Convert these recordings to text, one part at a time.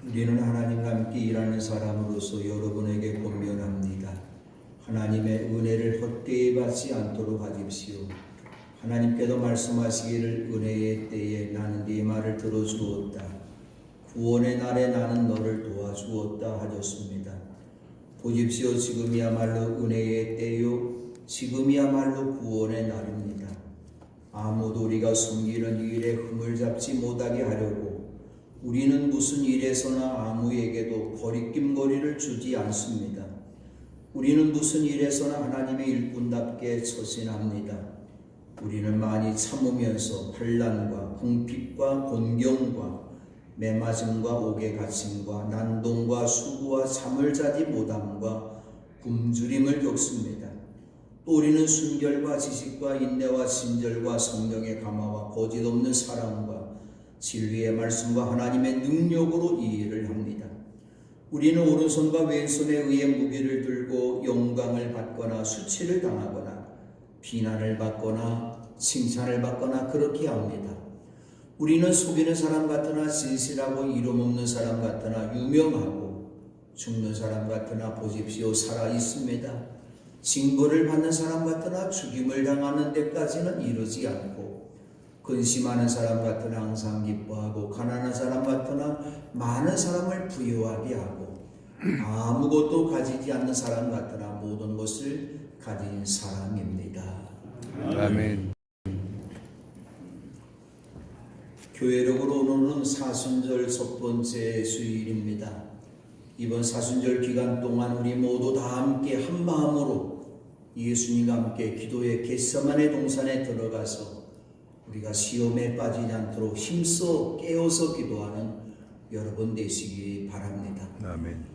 우리는 하나님과 함께 일하는 사람으로서 여러분에게 권면합니다. 하나님의 은혜를 헛되이 받지 않도록 하십시오. 하나님께도 말씀하시기를 은혜의 때에 나는 네 말을 들어주었다. 구원의 날에 나는 너를 도와주었다 하셨습니다. 보십시오. 지금이야말로 은혜의 때요. 지금이야말로 구원의 날입니다. 아무도 우리가 숨기는 이 일에 흠을 잡지 못하게 하려고 우리는 무슨 일에서나 아무에게도 거리낌거리를 주지 않습니다. 우리는 무슨 일에서나 하나님의 일꾼답게 처신합니다. 우리는 많이 참으면서 환난과 궁핍과 곤경과 매맞음과 옥에 갇힘과 난동과 수고와 잠을 자지 못함과 굶주림을 겪습니다. 또 우리는 순결과 지식과 인내와 친절과 성령의 감화와 거짓 없는 사랑과 진리의 말씀과 하나님의 능력으로 이 일을 합니다. 우리는 오른손과 왼손에 의해 무기를 들고 영광을 받거나 수치를 당하거나 비난을 받거나 칭찬을 받거나 그렇게 합니다. 우리는 속이는 사람 같으나 진실하고 이름 없는 사람 같으나 유명하고 죽는 사람 같으나 보십시오 살아 있습니다. 징벌을 받는 사람 같으나 죽임을 당하는 데까지는 이르지 않고 근심하는 사람 같으나 항상 기뻐하고 가난한 사람 같으나 많은 사람을 부유하게 하고 아무것도 가지지 않는 사람 같으나 모든 것을 가진 사람입니다. 아멘. 교회력으로 오늘은 사순절 첫 번째 수요일입니다. 이번 사순절 기간 동안 우리 모두 다 함께 한 마음으로 예수님과 함께 기도의 겟세마네 동산에 들어가서 우리가 시험에 빠지지 않도록 힘써 깨어서 기도하는 여러분 되시기 바랍니다. 아멘.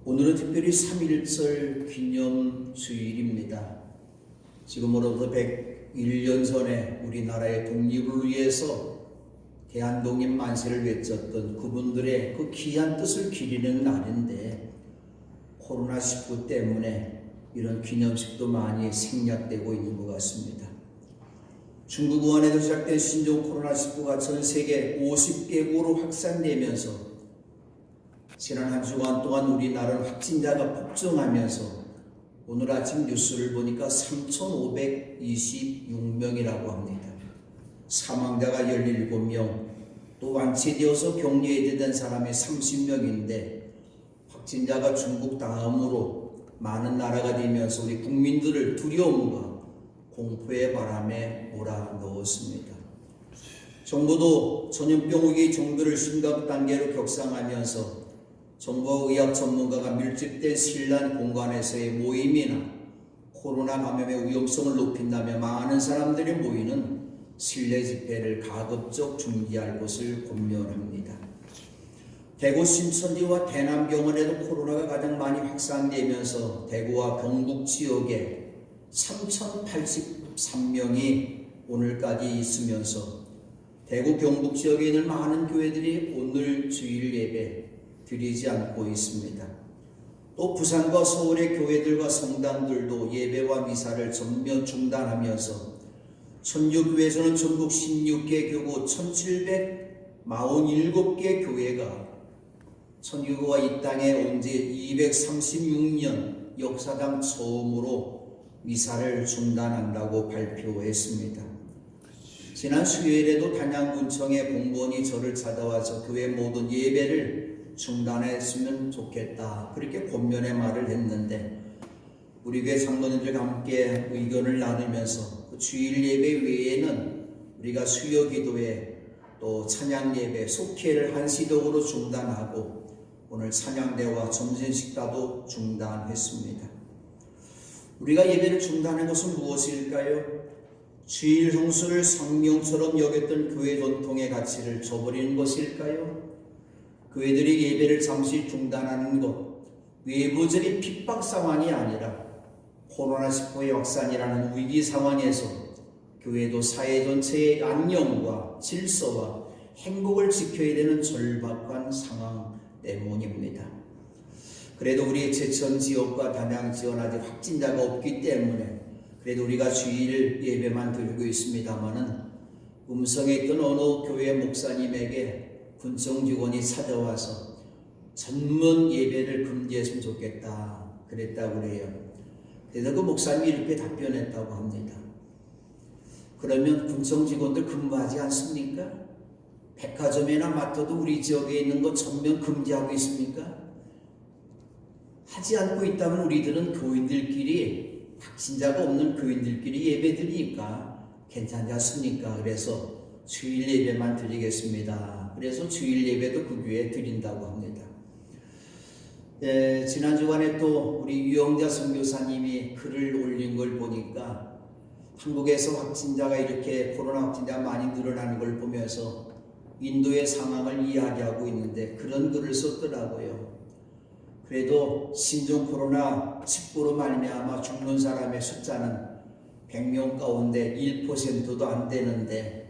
오늘은 특별히 3.1절 기념 주일입니다. 지금으로부터 101년 전에 우리나라의 독립을 위해서 대한독립 만세를 외쳤던 그분들의 그 귀한 뜻을 기리는 날인데 코로나19 때문에 이런 기념식도 많이 생략되고 있는 것 같습니다. 중국 우한에서 시작된 신종 코로나19가 전 세계 50개국으로 확산되면서 지난 한 주간 동안 우리나라는 확진자가 폭증하면서 오늘 아침 뉴스를 보니까 3,526명이라고 합니다. 사망자가 17명, 또 완치되어서 격리해야 된 사람이 30명인데 확진자가 중국 다음으로 많은 나라가 되면서 우리 국민들을 두려움과 공포의 바람에 몰아넣었습니다. 정부도 전염병의 정도를 심각 단계로 격상하면서 정부와 의학 전문가가 밀집된 실난 공간에서의 모임이나 코로나 감염의 위험성을 높인다며 많은 사람들이 모이는 실내 집회를 가급적 중지할 것을 권면합니다. 대구 신천지와 대남병원에도 코로나가 가장 많이 확산되면서 대구와 경북 지역에 3,083명이 오늘까지 있으면서 대구 경북 지역에 있는 많은 교회들이 오늘 주일 예배 드리지 않고 있습니다. 또 부산과 서울의 교회들과 성당들도 예배와 미사를 전면 중단하면서 천주교회에서는 전국 16개 교구 1,747개 교회가 천주교가 이 땅에 온 지 236년 역사상 처음으로 미사를 중단한다고 발표했습니다. 지난 수요일에도 단양군청의 공무원이 저를 찾아와서 교회 모든 예배를 중단했으면 좋겠다 그렇게 권면의 말을 했는데 우리 교회 장로님들과 함께 의견을 나누면서 그 주일 예배 외에는 우리가 수요 기도회 또 찬양 예배 속회를 한시적으로 중단하고 오늘 찬양대와 점심식사도 중단했습니다. 우리가 예배를 중단한 것은 무엇일까요? 주일 성수를 성명처럼 여겼던 교회 전통의 가치를 저버리는 것일까요? 교회들이 예배를 잠시 중단하는 것, 외부적인 핍박 상황이 아니라 코로나19의 확산이라는 위기 상황에서 교회도 사회 전체의 안녕과 질서와 행복을 지켜야 되는 절박한 상황 때문입니다. 그래도 우리 제천 지역과 단양 지역은 아직 확진자가 없기 때문에 그래도 우리가 주일 예배만 드리고 있습니다마는 음성에 있던 어느 교회 목사님에게 군청 직원이 찾아와서 전문 예배를 금지했으면 좋겠다 그랬다고 그래요. 그래서 그 목사님이 이렇게 답변했다고 합니다. 그러면 군청 직원들 근무하지 않습니까? 백화점이나 마트도 우리 지역에 있는 거 전면 금지하고 있습니까? 하지 않고 있다면 우리들은 교인들끼리, 확신자가 없는 교인들끼리 예배 드리니까 괜찮지 않습니까? 그래서 주일 예배만 드리겠습니다. 그래서 주일 예배도 그 교회에 드린다고 합니다. 지난 주간에 또 우리 유영자 선교사님이 글을 올린 걸 보니까 한국에서 확진자가 이렇게 코로나 확진자가 많이 늘어나는 걸 보면서 인도의 상황을 이야기하고 있는데 그런 글을 썼더라고요. 그래도 신종 코로나19로 말미암아 죽는 사람의 숫자는 100명 가운데 1%도 안 되는데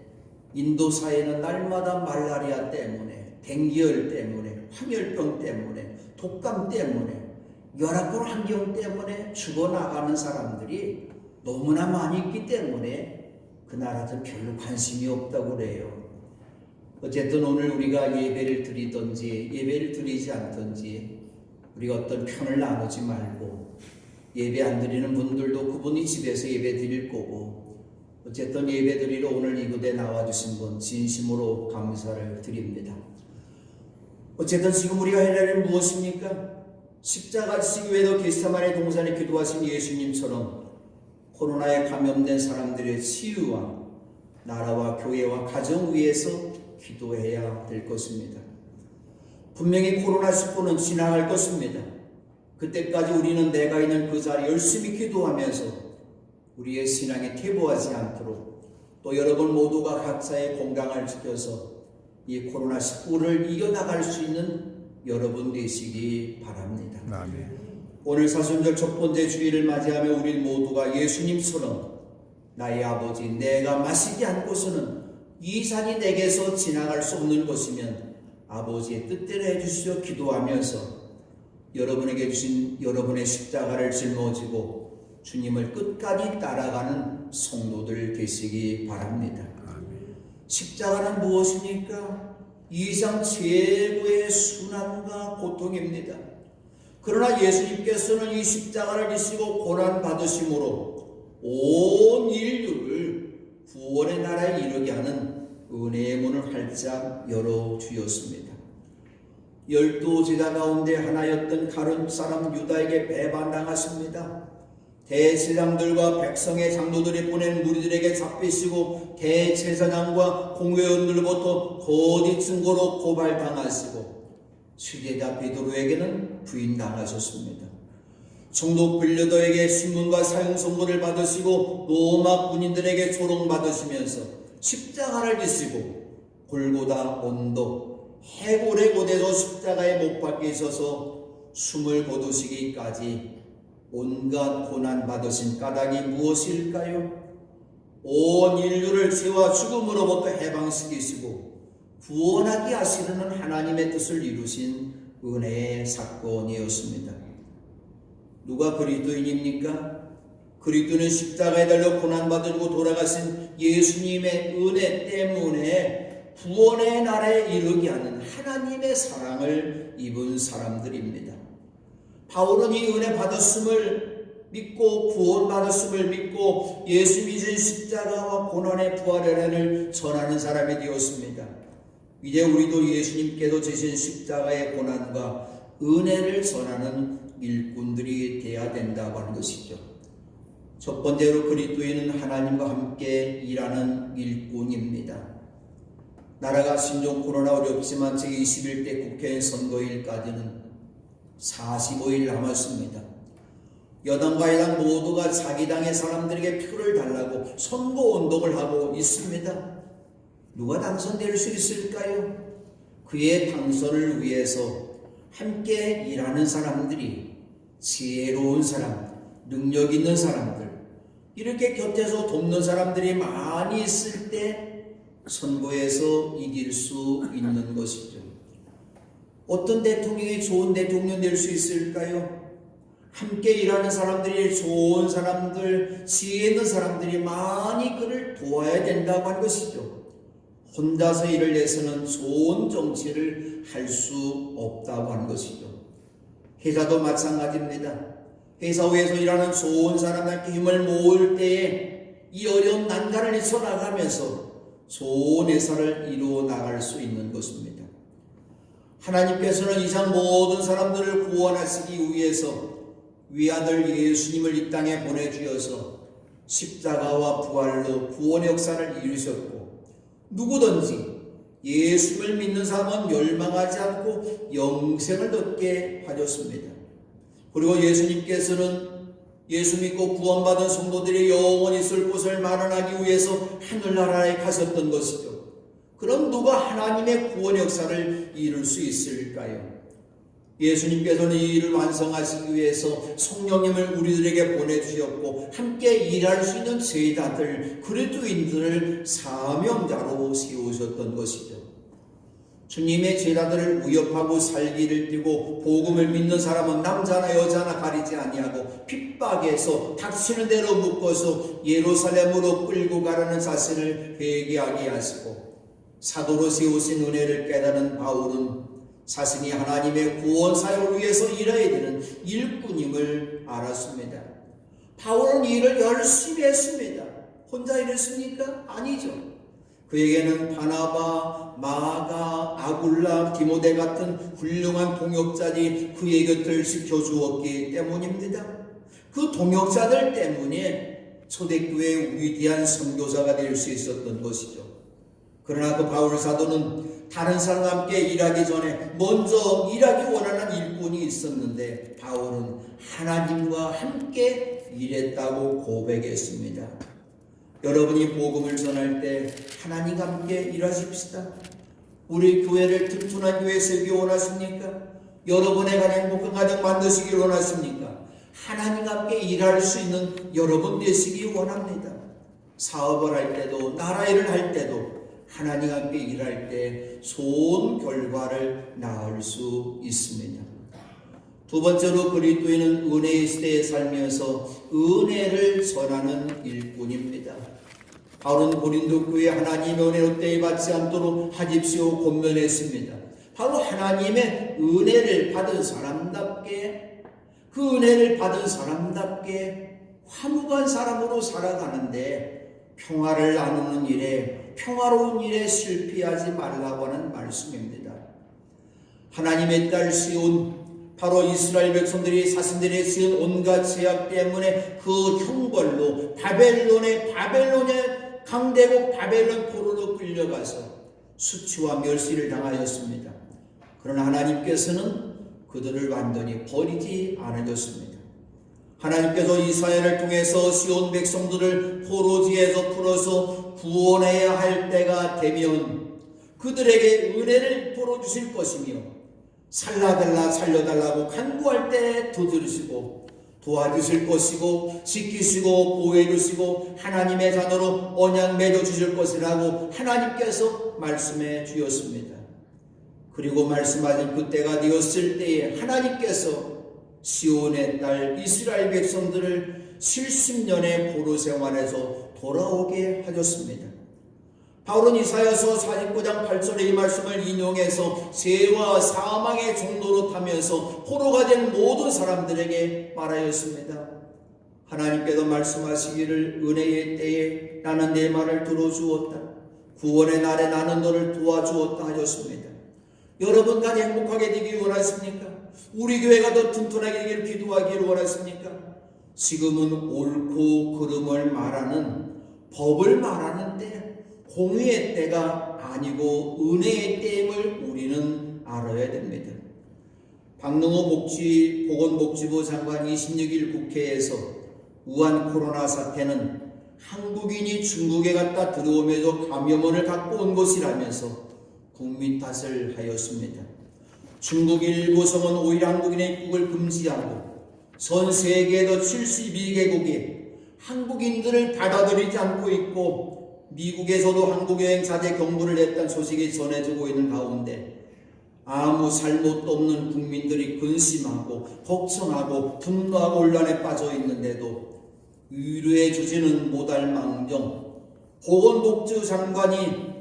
인도 사회는 날마다 말라리아 때문에, 댕기열 때문에, 황열병 때문에, 독감 때문에, 열악한 환경 때문에 죽어나가는 사람들이 너무나 많이 있기 때문에 그 나라들 별로 관심이 없다고 그래요. 어쨌든 오늘 우리가 예배를 드리든지 예배를 드리지 않든지 우리가 어떤 편을 나누지 말고 예배 안 드리는 분들도 그분이 집에서 예배 드릴 거고 어쨌든 예배 드리러 오늘 이곳에 나와주신 분 진심으로 감사를 드립니다. 어쨌든 지금 우리가 해야 할 일은 무엇입니까? 십자가 지시기 위해서 겟세마네 동산에 기도하신 예수님처럼 코로나에 감염된 사람들의 치유와 나라와 교회와 가정 위해서 기도해야 될 것입니다. 분명히 코로나19는 지나갈 것입니다. 그때까지 우리는 내가 있는 그 자리 열심히 기도하면서 우리의 신앙이 퇴보하지 않도록 또 여러분 모두가 각자의 건강을 지켜서 이 코로나19를 이겨나갈 수 있는 여러분 되시기 바랍니다. 아멘. 오늘 사순절 첫 번째 주일을 맞이하며 우리 모두가 예수님처럼 나의 아버지 내가 마시지 않고서는 이 산이 내게서 지나갈 수 없는 것이면 아버지의 뜻대로 해주시오 기도하면서 여러분에게 주신 여러분의 십자가를 짊어지고 주님을 끝까지 따라가는 성도들 되시기 바랍니다. 십자가는 무엇입니까? 이 세상 최고의 순환과 고통입니다. 그러나 예수님께서는 이 십자가를 지시고 고난받으심으로 온 인류를 구원의 나라에 이르게 하는 은혜의 문을 활짝 열어주었습니다. 12 제자 가운데 하나였던 가룟 사람 유다에게 배반당하십니다. 대제사장들과 백성의 장로들이 보낸 무리들에게 잡히시고 대제사장과 공회원들로부터 거짓 증거로 고발당하시고 수제자 베드로에게는 부인당하셨습니다. 총독 빌라도에게 신문과 사형 선고를 받으시고 로마 군인들에게 조롱받으시면서 십자가를 지시고 골고다 언덕 해골의 고대도 십자가에 못 박히셔서 숨을 거두시기까지 온갖 고난 받으신 까닭이 무엇일까요? 온 인류를 죄와 죽음으로부터 해방시키시고 구원하게 하시려는 하나님의 뜻을 이루신 은혜의 사건이었습니다. 누가 그리스도인입니까? 그리스도는 십자가에 달려 고난받으고 돌아가신 예수님의 은혜 때문에 구원의 날에 이르게 하는 하나님의 사랑을 입은 사람들입니다. 바울은 이 은혜 받았음을 믿고 구원받았음을 믿고 예수님이 진 십자가와 고난의 부활의 은혜를 전하는 사람이 되었습니다. 이제 우리도 예수님께서 지신 십자가의 고난과 은혜를 전하는 일꾼들이 되어야 된다고 하는 것이죠. 첫 번째로 그리스도인은 하나님과 함께 일하는 일꾼입니다. 나라가 신종 코로나 어렵지만 제21대 국회의원 선거일까지는 45일 남았습니다. 여당과 야당 모두가 자기 당의 사람들에게 표를 달라고 선거운동을 하고 있습니다. 누가 당선될 수 있을까요? 그의 당선을 위해서 함께 일하는 사람들이 지혜로운 사람들, 능력 있는 사람들, 이렇게 곁에서 돕는 사람들이 많이 있을 때 선거에서 이길 수 있는 것이죠. 어떤 대통령이 좋은 대통령 될 수 있을까요? 함께 일하는 사람들이 좋은 사람들, 지혜 있는 사람들이 많이 그를 도와야 된다고 한 것이죠. 혼자서 일을 내서는 좋은 정치를 할 수 없다고 하는 것이죠. 회사도 마찬가지입니다. 회사에서 일하는 좋은 사람한테 힘을 모을 때에 이 어려운 난관을 잊어 나가면서 좋은 회사를 이루어 나갈 수 있는 것입니다. 하나님께서는 이상 모든 사람들을 구원하시기 위해서 외아들 예수님을 이 땅에 보내주어서 십자가와 부활로 구원의 역사를 이루셨고, 누구든지 예수를 믿는 사람은 멸망하지 않고 영생을 얻게 하셨습니다. 그리고 예수님께서는 예수 믿고 구원받은 성도들이 영원히 있을 곳을 마련하기 위해서 하늘나라에 가셨던 것이죠. 그럼 누가 하나님의 구원 역사를 이룰 수 있을까요? 예수님께서는 이 일을 완성하시기 위해서 성령님을 우리들에게 보내주셨고, 함께 일할 수 있는 제자들, 그리스도인들을 사명자로 세우셨던 것이죠. 주님의 제자들을 위협하고 살기를 띠고 복음을 믿는 사람은 남자나 여자나 가리지 아니하고 핍박해서 닥치는 대로 묶어서 예루살렘으로 끌고 가라는 자신을 회개하게 하시고, 사도로 세우신 은혜를 깨달은 바울은 자신이 하나님의 구원 사역을 위해서 일해야 되는 일꾼임을 알았습니다. 바울은 일을 열심히 했습니다. 혼자 일했습니까? 아니죠. 그에게는 바나바, 마가, 아굴라, 디모데 같은 훌륭한 동역자들이 그의 곁을 지켜주었기 때문입니다. 그 동역자들 때문에 초대교회의 위대한 선교사가 될 수 있었던 것이죠. 그러나 그 바울 사도는 다른 사람과 함께 일하기 전에 먼저 일하기 원하는 일꾼이 있었는데, 바울은 하나님과 함께 일했다고 고백했습니다. 여러분이 복음을 전할 때 하나님과 함께 일하십시다. 우리 교회를 튼튼한 교회 세우기 원하십니까? 여러분의 가정 행복한 가정 만드시기 원하십니까? 하나님과 함께 일할 수 있는 여러분 되시기 원합니다. 사업을 할 때도, 나라 일을 할 때도 하나님과 함께 일할 때 좋은 결과를 낳을 수 있습니다. 두 번째로, 그리스도인은 은혜의 시대에 살면서 은혜를 전하는 일꾼입니다. 바울은 고린도 교회에 하나님의 은혜로 떼이 받지 않도록 하십시오 권면했습니다. 바로 하나님의 은혜를 받은 사람답게, 그 은혜를 받은 사람답게 화목한 사람으로 살아가는데 평화를 나누는 일에, 평화로운 일에 실패하지 말라고 하는 말씀입니다. 하나님의 딸 시온, 바로 이스라엘 백성들이 자신들이 지은 온갖 죄악 때문에 그 형벌로 바벨론의 강대국 바벨론 포로로 끌려가서 수치와 멸시를 당하였습니다. 그러나 하나님께서는 그들을 완전히 버리지 않으셨습니다. 하나님께서 이스라엘을 통해서 시온 백성들을 포로지에서 풀어서 구원해야 할 때가 되면 그들에게 은혜를 풀어주실 것이며, 살려달라 살려달라고 간구할 때 두드리시고 도와주실 것이고, 지키시고 보호해주시고 하나님의 자녀로 언약 맺어주실 것이라고 하나님께서 말씀해 주셨습니다. 그리고 말씀하신 그때가 되었을 때에 하나님께서 시온의 딸 이스라엘 백성들을 70년의 포로 생활에서 돌아오게 하셨습니다. 바울은 이사야서 49장 8절의 이 말씀을 인용해서 죄와 사망의 종로로 타면서 포로가 된 모든 사람들에게 말하였습니다. 하나님께서 말씀하시기를 은혜의 때에 나는 내 말을 들어주었다. 구원의 날에 나는 너를 도와주었다 하셨습니다. 여러분과 행복하게 되길 원하십니까? 우리 교회가 더 튼튼하게 되기를 기도하기를 원하십니까? 지금은 옳고 그름을 말하는, 법을 말하는 때, 공의의 때가 아니고 은혜의 때임을 우리는 알아야 됩니다. 박능호 보건복지부 장관 26일 국회에서 우한 코로나 사태는 한국인이 중국에 갔다 들어오면서 감염원을 갖고 온 것이라면서 국민 탓을 하였습니다. 중국 일부 성은 오히려 한국인의 입국을 금지하고 전 세계에도 72개국이 한국인들을 받아들이지 않고 있고, 미국에서도 한국여행 자제 경보를 냈다는 소식이 전해지고 있는 가운데 아무 잘못도 없는 국민들이 근심하고 걱정하고 분노하고 혼란에 빠져 있는데도 위로해 주지는 못할 망정 보건복지부 장관이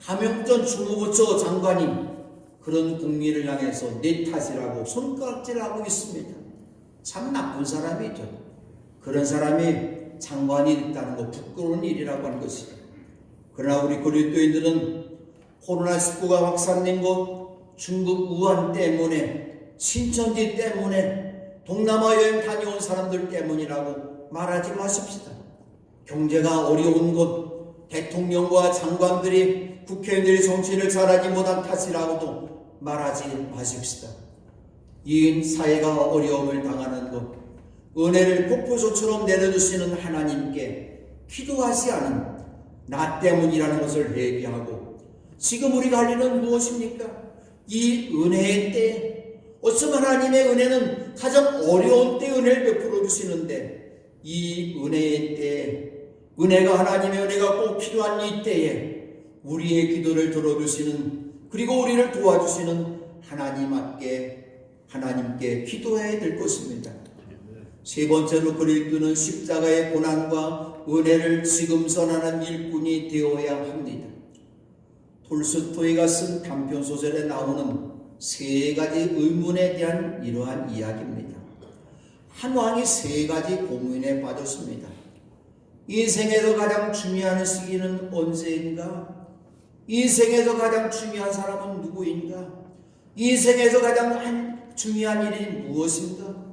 감염전 주무부처 장관이 그런 국민을 향해서 내 탓이라고 손가락질하고 있습니다. 참 나쁜 사람이죠. 그런 사람이 장관이 됐다는 거 부끄러운 일이라고 하는 것이죠. 그러나 우리 그리스도인들은 코로나19가 확산된 것, 중국 우한 때문에, 신천지 때문에, 동남아 여행 다녀온 사람들 때문이라고 말하지 마십시다. 경제가 어려운 것, 대통령과 장관들이, 국회의원들이 정치를 잘하지 못한 탓이라고도 말하지 마십시다. 이 사회가 어려움을 당하는 것, 은혜를 폭포수처럼 내려주시는 하나님께 기도하지 않은 나 때문이라는 것을 회개하고, 지금 우리가 할 일은 무엇입니까? 이 은혜의 때, 어쩌면 하나님의 은혜는 가장 어려운 때 은혜를 베풀어 주시는데, 이 은혜의 때, 은혜가 하나님의 은혜가 꼭 필요한 이 때에 우리의 기도를 들어주시는, 그리고 우리를 도와주시는 하나님께 기도해야 될 것입니다. 세 번째로 그리스도는 십자가의 고난과 은혜를 지금 선하는 일꾼이 되어야 합니다. 톨스토이가 쓴 단편소설에 나오는 세 가지 의문에 대한 이러한 이야기입니다. 한 왕이 세 가지 고민에 빠졌습니다. 인생에서 가장 중요한 시기는 언제인가? 인생에서 가장 중요한 사람은 누구인가? 인생에서 가장 중요한 일이 무엇인가?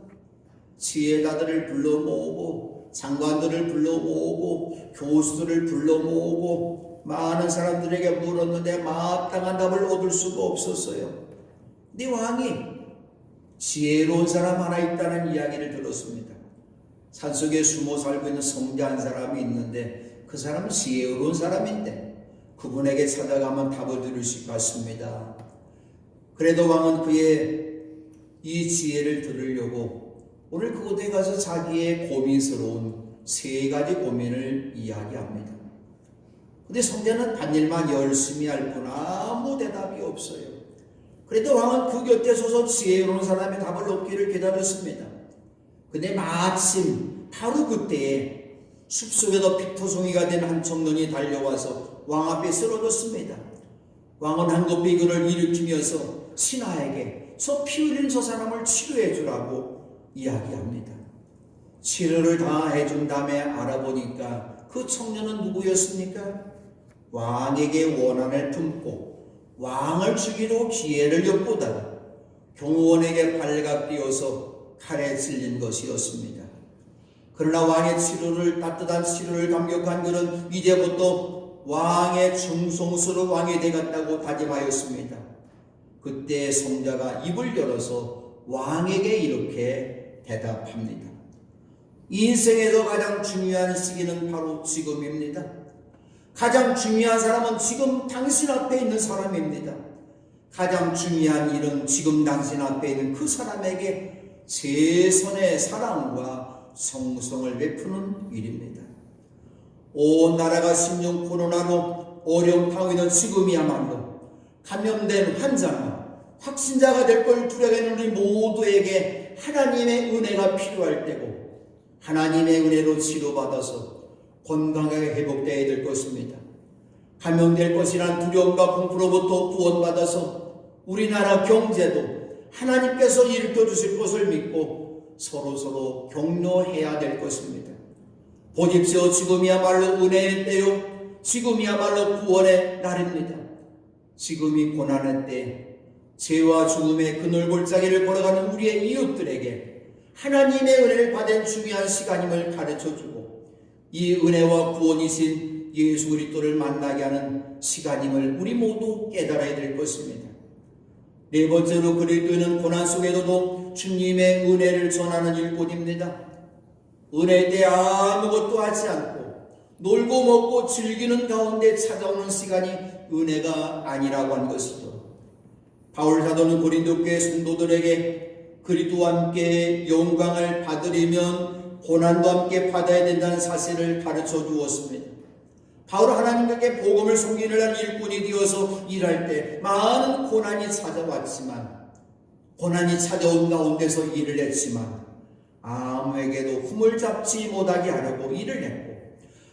지혜자들을 불러 모으고, 장관들을 불러 모으고, 교수들을 불러 모으고, 많은 사람들에게 물었는데 마땅한 답을 얻을 수가 없었어요. 네 왕이 지혜로운 사람 하나 있다는 이야기를 들었습니다. 산속에 숨어 살고 있는 성자 한 사람이 있는데 그 사람은 지혜로운 사람인데 그분에게 찾아가면 답을 들을 수 있습니다. 그래도 왕은 그의 이 지혜를 들으려고 오늘 그곳에 가서 자기의 고민스러운 세 가지 고민을 이야기합니다. 근데 성자는 밭일만 열심히 할 뿐 아무 대답이 없어요. 그래도 왕은 그 곁에 서서 지혜로운 사람의 답을 얻기를 기다렸습니다. 근데 마침 바로 그때에 숲속에서 피토송이가 된 한 청년이 달려와서 왕 앞에 쓰러졌습니다. 왕은 한급히 그를 일으키면서 신하에게 저 피 흘린 저 사람을 치료해 주라고 이야기합니다. 치료를 다 해준 다음에 알아보니까 그 청년은 누구였습니까? 왕에게 원한을 품고 왕을 죽이려 기회를 엿보다가 경호원에게 발각되어서 칼에 찔린 것이었습니다. 그러나 왕의 따뜻한 치료를 감격한 그는 이제부터 왕의 충성스러운 왕이 되겠다고 다짐하였습니다. 그때 성자가 입을 열어서 왕에게 이렇게 대답합니다. 인생에서 가장 중요한 시기는 바로 지금입니다. 가장 중요한 사람은 지금 당신 앞에 있는 사람입니다. 가장 중요한 일은 지금 당신 앞에 있는 그 사람에게 최선의 사랑과 성성을 베푸는 일입니다. 온 나라가 신종 코로나로 어려움 당하고 있는 지금이야말로 감염된 환자나 확신자가 될 걸 두려워하는 우리 모두에게 하나님의 은혜가 필요할 때고 하나님의 은혜로 치료받아서 건강하게 회복되어야 될 것입니다. 감염될 것이란 두려움과 공포로부터 구원받아서 우리나라 경제도 하나님께서 일으켜 주실 것을 믿고 서로서로 격려해야 될 것입니다. 보십시오. 지금이야말로 은혜의 때요. 지금이야말로 구원의 날입니다. 지금이 고난의 때, 죄와 죽음의 그늘골짜기를 걸어가는 우리의 이웃들에게 하나님의 은혜를 받은 중요한 시간임을 가르쳐주고 이 은혜와 구원이신 예수 그리스도를 만나게 하는 시간임을 우리 모두 깨달아야 될 것입니다. 네 번째로 그리스도는 고난 속에서도 주님의 은혜를 전하는 일꾼입니다. 은혜 때 아무것도 하지 않고 놀고 먹고 즐기는 가운데 찾아오는 시간이 은혜가 아니라고 한 것이죠. 바울 사도는 고린도 교회 성도들에게 그리스도와 함께 영광을 받으려면 고난도 함께 받아야 된다는 사실을 가르쳐 주었습니다. 바울 하나님께 복음을 섬기는 한 일꾼이 되어서 일할 때 많은 고난이 찾아왔지만 고난이 찾아온 가운데서 일을 했지만 아무에게도 흠을 잡지 못하게 하려고 일을 했고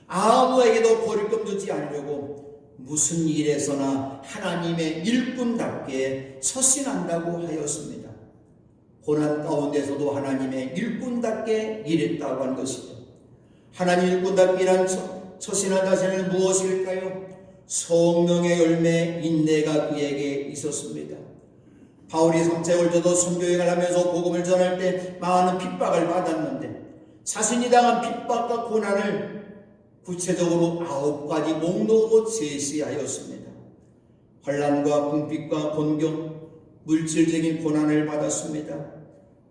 아무에게도 버릴끔 두지 않으려고 무슨 일에서나 하나님의 일꾼답게 처신한다고 하였습니다. 고난 가운데서도 하나님의 일꾼답게 일했다고 한 것이죠. 하나님 일꾼답게 일한 처신한 자세는 무엇일까요? 성령의 열매 인내가 그에게 있었습니다. 바울이 3차 월드도 선교행을 하면서 복음을 전할 때 많은 핍박을 받았는데 자신이 당한 핍박과 고난을 구체적으로 9가지 목록으로 제시하였습니다. 환난과 궁핍과 곤경, 물질적인 고난을 받았습니다.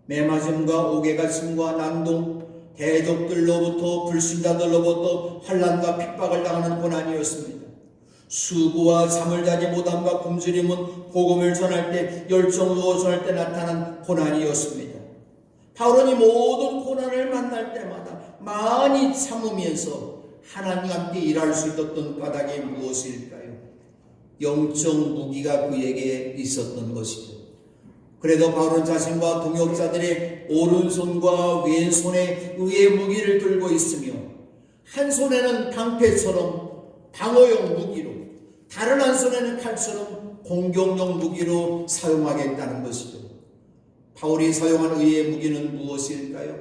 매맞음과 옥에갇힘과 난동, 대적들로부터 불신자들로부터 환난과 핍박을 당하는 고난이었습니다. 수고와 잠을 자지 못함과 굶주림은 복음을 전할 때, 열정으로 전할 때 나타난 고난이었습니다. 바울은 이 모든 고난을 만날 때마다 많이 참으면서 하나님과 함께 일할 수 있었던 까닭이 무엇일까요? 영적 무기가 그에게 있었던 것이죠. 그래도 바울은 자신과 동역자들의 오른손과 왼손에 의의 무기를 들고 있으며 한 손에는 방패처럼 방어용 무기로, 다른 한 손에는 칼처럼 공격용 무기로 사용하겠다는 것이죠. 바울이 사용한 의의 무기는 무엇일까요?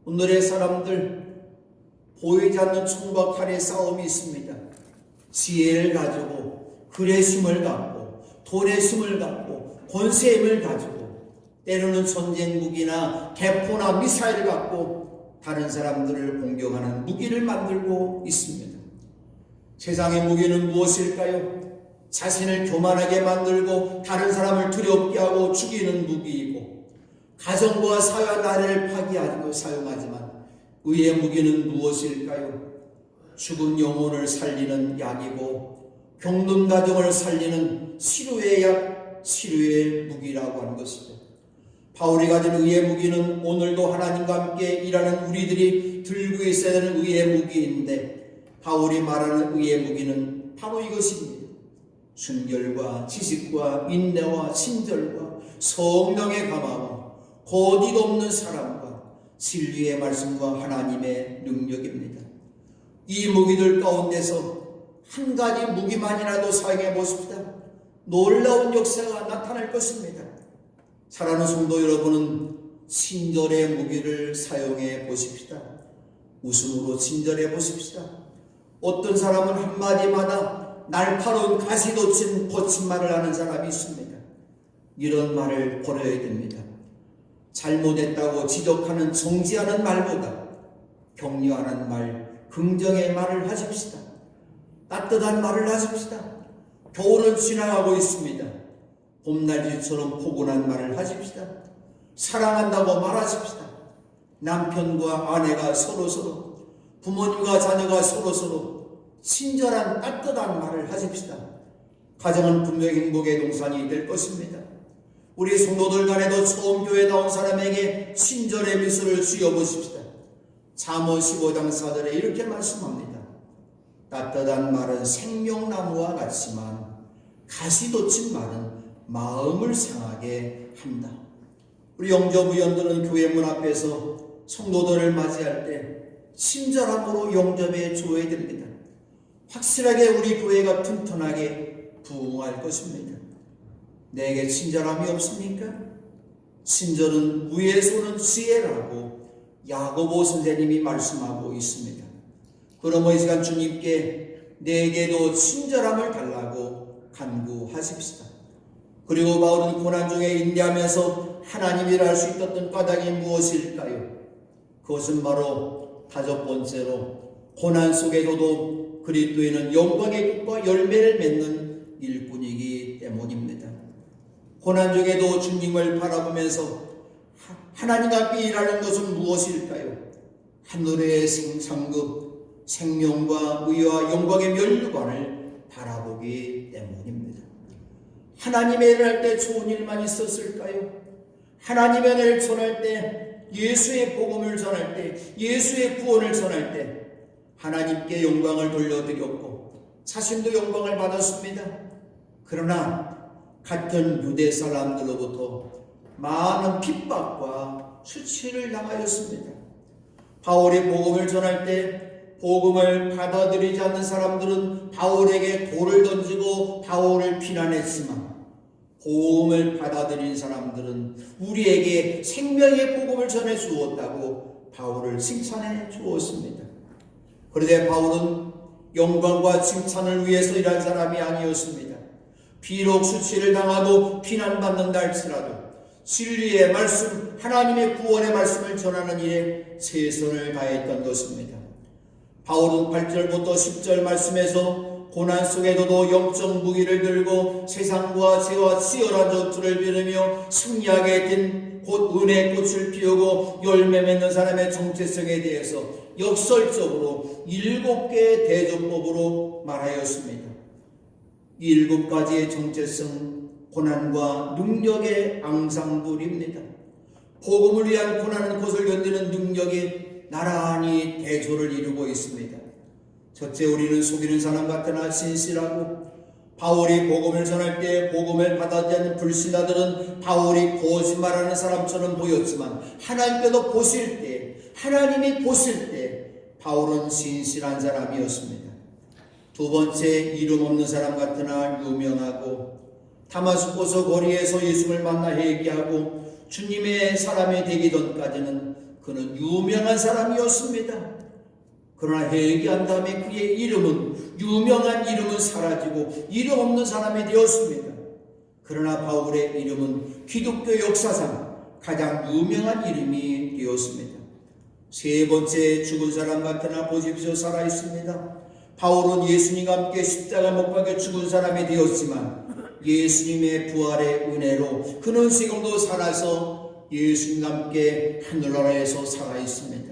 오늘의 사람들 보이지 않는 총과 칼의 싸움이 있습니다. 지혜를 가지고 글의 힘을 갖고 돌의 힘을 갖고 권세의 힘을 가지고 때로는 전쟁 무기나 대포나 미사일을 갖고 다른 사람들을 공격하는 무기를 만들고 있습니다. 세상의 무기는 무엇일까요? 자신을 교만하게 만들고 다른 사람을 두렵게 하고 죽이는 무기이고 가정과 사회와 나라를 파괴하고 사용하지만 의의 무기는 무엇일까요? 죽은 영혼을 살리는 약이고 병든 가정을 살리는 치료의 약, 치료의 무기라고 하는 것이죠. 바울이 가진 의의 무기는 오늘도 하나님과 함께 일하는 우리들이 들고 있어야 되는 의의 무기인데 바울이 말하는 의의 무기는 바로 이것입니다. 순결과 지식과 인내와 친절과 성령의 감화와 거짓 없는 사랑과 진리의 말씀과 하나님의 능력입니다. 이 무기들 가운데서 한 가지 무기만이라도 사용해 보십시다. 놀라운 역사가 나타날 것입니다. 사랑하는 성도 여러분은 친절의 무기를 사용해 보십시다. 웃음으로 친절해 보십시다. 어떤 사람은 한마디마다 날카로운 가시 돋친 말을 하는 사람이 있습니다. 이런 말을 버려야 됩니다. 잘못했다고 지적하는 정지하는 말보다 격려하는 말, 긍정의 말을 하십시다. 따뜻한 말을 하십시다. 겨울은 지나가고 있습니다. 봄날씨처럼 포근한 말을 하십시다. 사랑한다고 말하십시다. 남편과 아내가 서로서로, 부모님과 자녀가 서로서로 친절한 따뜻한 말을 하십시다. 가정은 분명히 행복의 동산이 될 것입니다. 우리 성도들 간에도 처음 교회 나온 사람에게 친절의 미소를 지어보십시다. 잠언 15장 4절에 이렇게 말씀합니다. 따뜻한 말은 생명나무와 같지만 가시 돋친 말은 마음을 상하게 한다. 우리 영접위원들은 교회 문 앞에서 성도들을 맞이할 때 친절함으로 영접해 줘야 됩니다. 확실하게 우리 교회가 튼튼하게 부흥할 것입니다. 내게 친절함이 없습니까? 친절은 위에서 오는 지혜라고 야고보 선생님이 말씀하고 있습니다. 그러므로 이 시간 주님께 내게도 친절함을 달라고 간구하십시다. 그리고 바울은 고난 중에 인내하면서 하나님이라 할 수 있었던 까닭이 무엇일까요? 그것은 바로 다섯 번째로 고난 속에서도 그리스도인은 영광의 꽃과 열매를 맺는 일꾼이기 때문입니다. 고난 중에도 주님을 바라보면서 하나님과 함께 일하는 것은 무엇일까요? 하늘의 상급, 생명과 의와 영광의 면류관을 바라보기 때문입니다. 하나님의 일을 할 때 좋은 일만 있었을까요? 하나님의 은혜를 전할 때, 예수의 복음을 전할 때, 예수의 구원을 전할 때 하나님께 영광을 돌려드렸고 자신도 영광을 받았습니다. 그러나 같은 유대 사람들로부터 많은 핍박과 수치를 당하였습니다. 바울이 복음을 전할 때 복음을 받아들이지 않는 사람들은 바울에게 돌을 던지고 바울을 비난했지만 복음을 받아들인 사람들은 우리에게 생명의 복음을 전해 주었다고 바울을 칭찬해 주었습니다. 그런데 바울은 영광과 칭찬을 위해서 일한 사람이 아니었습니다. 비록 수치를 당하고 비난받는다 할지라도 진리의 말씀, 하나님의 구원의 말씀을 전하는 일에 최선을 다했던 것입니다. 바울은 8절부터 10절 말씀에서 고난 속에서도 영적 무기를 들고 세상과 죄와 치열한 전투를 벌이며 승리하게 된 곧 은혜의 꽃을 피우고 열매 맺는 사람의 정체성에 대해서 역설적으로 7개의 대조법으로 말하였습니다. 7가지의 정체성, 고난과 능력의 앙상블입니다. 복음을 위한 고난은 것을 견디는 능력이 나란히 대조를 이루고 있습니다. 첫째, 우리는 속이는 사람 같으나 진실하고, 바울이 복음을 전할 때 복음을 받아들이지 않는 불신자들은 바울이 거짓말하는 사람처럼 보였지만 하나님께서 보실 때, 하나님이 보실 때 바울은 진실한 사람이었습니다. 두 번째, 이름 없는 사람 같으나 유명하고, 다마스코스 거리에서 예수를 만나 회개하고 주님의 사람이 되기 전까지는 그는 유명한 사람이었습니다. 그러나 회개한 다음에 그의 이름은, 유명한 이름은 사라지고 이름 없는 사람이 되었습니다. 그러나 바울의 이름은 기독교 역사상 가장 유명한 이름이 되었습니다. 세 번째, 죽은 사람 같으나 보십시오, 살아있습니다. 바울은 예수님과 함께 십자가 못 박혀 죽은 사람이 되었지만 예수님의 부활의 은혜로 그는 지금도 살아서 예수님과 함께 하늘나라에서 살아있습니다.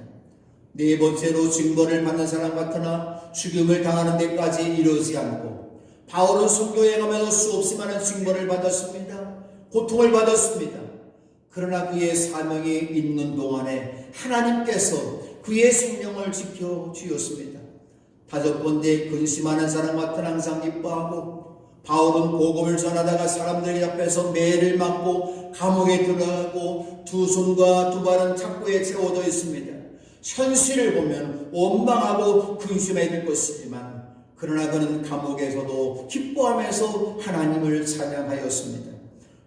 네 번째로, 징벌을 받는 사람 같으나 죽음을 당하는 데까지 이르지 않고 바울은 선교에 가면서 수없이 많은 징벌을 받았습니다. 고통을 받았습니다. 그러나 그의 사명이 있는 동안에 하나님께서 그의 생명을 지켜주었습니다. 다섯 번째, 근심하는 사람 같은 항상 기뻐하고, 바울은 복음을 전하다가 사람들 앞에서 매를 맞고 감옥에 들어가고 두 손과 두 발은 창고에 채워져 있습니다. 현실을 보면 원망하고 근심해야 될 것이지만 그러나 그는 감옥에서도 기뻐하면서 하나님을 찬양하였습니다.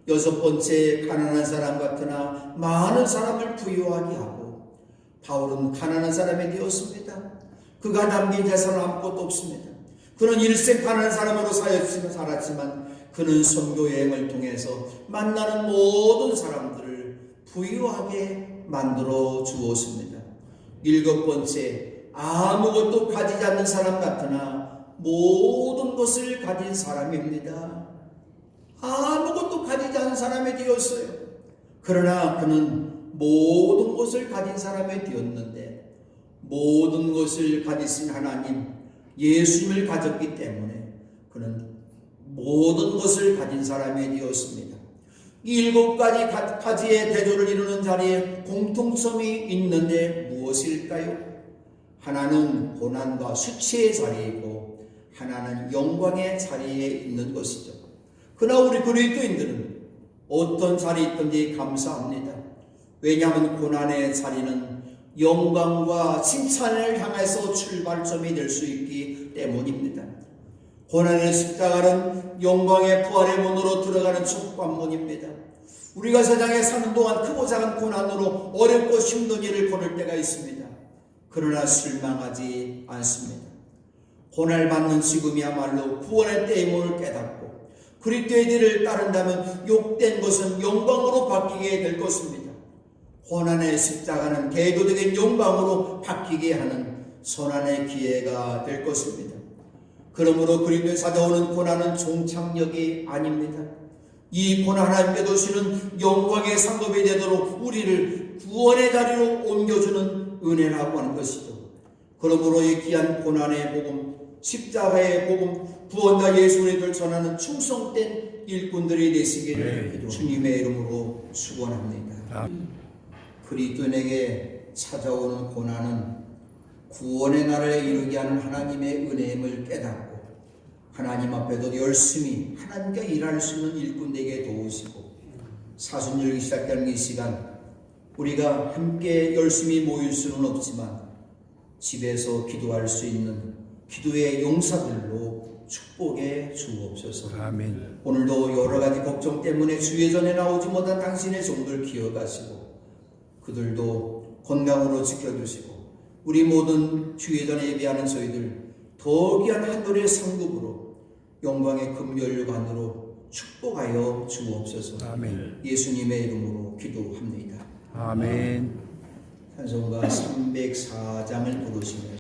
여섯 번째, 가난한 사람 같으나 많은 사람을 부유하게 하고, 바울은 가난한 사람이 되었습니다. 그가 남긴 재산은 아무것도 없습니다. 그는 일생 가난한 사람으로 살았지만 그는 선교 여행을 통해서 만나는 모든 사람들을 부유하게 만들어 주었습니다. 일곱 번째, 아무것도 가지지 않는 사람 같으나 모든 것을 가진 사람입니다. 아무것도 가지지 않은 사람이 되었어요. 그러나 그는 모든 것을 가진 사람이 되었는데, 모든 것을 가지신 하나님, 예수님을 가졌기 때문에 그는 모든 것을 가진 사람이 되었습니다. 이 7가지의 대조를 이루는 자리에 공통점이 있는데 무엇일까요? 하나는 고난과 수치의 자리이고 하나는 영광의 자리에 있는 것이죠. 그러나 우리 그리스도인들은 어떤 자리에 있든지 감사합니다. 왜냐하면 고난의 자리는 영광과 칭찬을 향해서 출발점이 될 수 있기 때문입니다. 고난의 십자가는 영광의 부활의 문으로 들어가는 촉관문입니다. 우리가 세상에 사는 동안 크고 작은 고난으로 어렵고 힘든 일을 걸을 때가 있습니다. 그러나 실망하지 않습니다. 고난받는 지금이야말로 구원의 때임을 깨닫고 그리스도의 길을 따른다면 욕된 것은 영광으로 바뀌게 될 것입니다. 고난의 십자가는 대도적인 영광으로 바뀌게 하는 선한의 기회가 될 것입니다. 그러므로 그리스도에 찾아오는 고난은 종착역이 아닙니다. 이 고난 하나님께 주시는 영광의 상급이 되도록 우리를 구원의 자리로 옮겨주는 은혜라고 하는 것이죠. 그러므로 이 귀한 고난의 복음, 십자가의 복음, 구원자 예수 그리스도를 전하는 충성된 일꾼들이 되시기를 주님의 이름으로 축원합니다. 그리스도인에게 찾아오는 고난은 구원의 날을 이루게 하는 하나님의 은혜임을 깨닫고 하나님 앞에도 열심히 하나님께 일할 수 있는 일꾼 되게 도우시고, 사순절기 시작되는 이 시간 우리가 함께 열심히 모일 수는 없지만 집에서 기도할 수 있는 기도의 용사들로 축복해 주옵소서. 아멘. 오늘도 여러 가지 걱정 때문에 주의 전에 나오지 못한 당신의 종들 기억하시고 그들도 건강으로 지켜주시고 우리 모든 주의 전에 예배하는 저희들 더 귀한 한돌의 상급으로 영광의 금연료관으로 축복하여 주옵소서. 아멘. 예수님의 이름으로 기도합니다. 아멘. 찬송가 304장을 부르시며